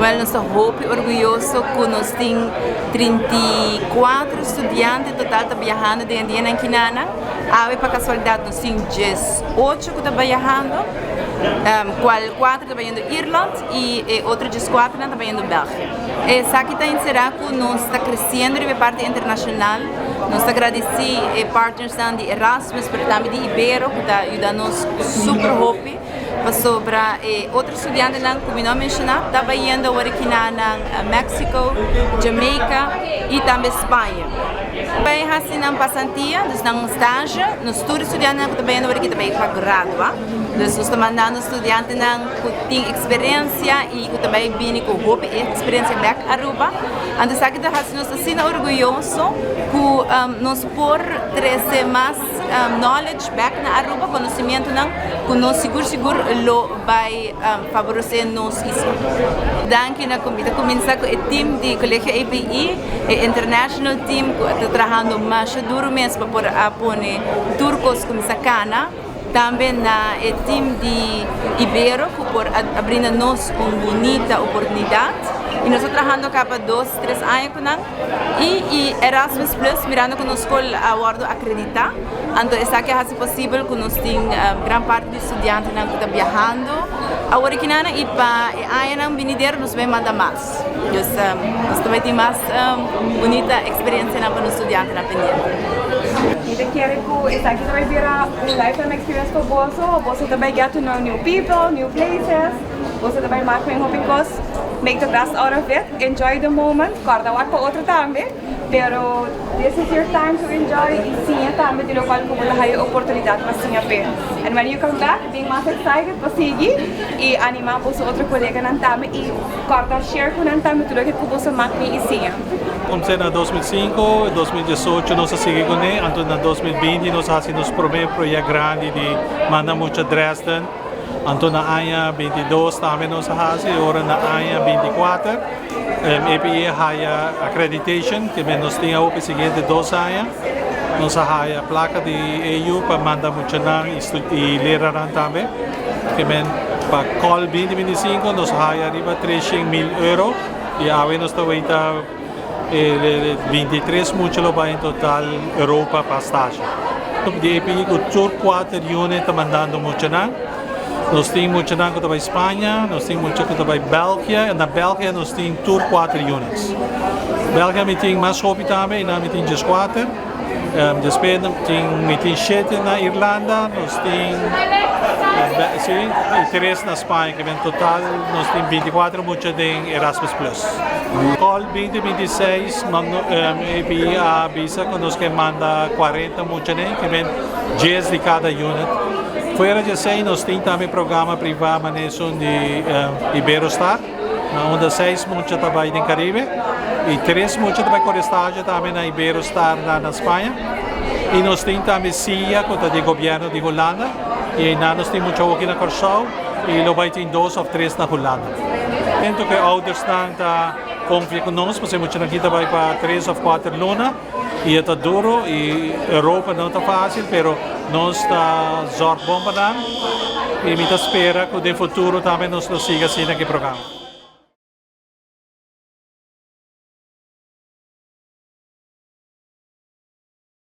Well, nós estamos muito orgulhosos que nós temos 34 estudantes total que viajando de Indiana em Quinana. Ave para casualidade nós temos 18 que estão viajando, qual 4 estão viajando Irlanda e outros 4 estão viajando Bélgica. Essa aqui está encerrado que nós está crescendo de parte internacional. Nós agradecemos partners de Erasmus, mas também de Ibero que está ajudando-nos super hope. Sobre outros estudantes, como não mencionado, estava indo aqui na México, Jamaica e também Espanha. Também assim na passantia, na estágio, nos estudos estudantes que também indo aqui também para graduar. Nós estamos mandando estudantes que têm experiência e que também vêm com roupa e experiência back Aruba. Então aqui nós estamos orgulhosos que nós por trazer mais knowledge back na Aruba, conhecimento que nós seguro lo vai favorecer nós isso. Danke na comida começa com o time de colégio API, o international team que está trabalhando mais duro mesmo para apoiar turcos como Sakana. Também na time de Ibero que por abrindo-nos uma bonita oportunidade. E nós estamos trabalhando para 2, 3 anos com e Erasmus Plus, mirando que nós escola award acreditar. Então, essa aqui é possível que nós temos grande parte de estudantes que estão viajando. Agora aqui e para ano venidero nós vamos mandar mais. Nós também temos mais bonita experiência para os estudantes na pendente. E daqui que essa aqui também vira lifetime experience para você também get to know new people, new places, você também marca em hobby make the best out of it, enjoy the moment, corta para outro também, pero this is your time to enjoy e sim também de local que você tem oportunidade para sim ver. And when you come back, being mais excited para seguir e animar você outro colega também e corta share com também tudo que você marca e sim. Comecei na 2005, em 2018 nós seguimos com ele, então em 2020 nós fazemos o primeiro projeto grande de Manda Mucha Dresden. Então na ANHA 22 também nós fazemos, agora na ANHA 24. API tem accreditation, que nós temos o seguinte 2 anos. Nós temos a placa de EU para Manda Mucha e Leraran também. Que para COL 2025 nós temos arriba 300.000 euros e agora nós estamos 23 mútuos em total Europa para estágio. De API com 4 unidades mandando muito. Nós temos muito para Espanha, nós temos muito para Bélgica, e na Bélgica nós temos 4 unidades. Bélgica tem mais roupa também, nós temos 4. Depois temos 7 na Irlanda, nós temos 3 na Espanha, que em total nós temos 24 muitos em Erasmus Plus. COL 2026, API avisa que nós manda 40 muitos, que vem 10 de cada unit. Fora de aí, nós temos também programa privado de Iberostar, onde 6 muitos trabalham no Caribe e 3 muitos trabalham com estágio também na Iberostar na Espanha. E nós temos também CIA, que é do governo de Holanda, e nós temos muito aqui na Corsau, e lo vai ter 2 ou 3 na Holanda. Tento que outros estão confiando conosco, porque muitos aqui trabalham para 3 ou 4 lunas, e é duro, e a Europa não está fácil, mas nós estamos bom para dar, e me espera que no futuro também nós sigamos assim naquele programa.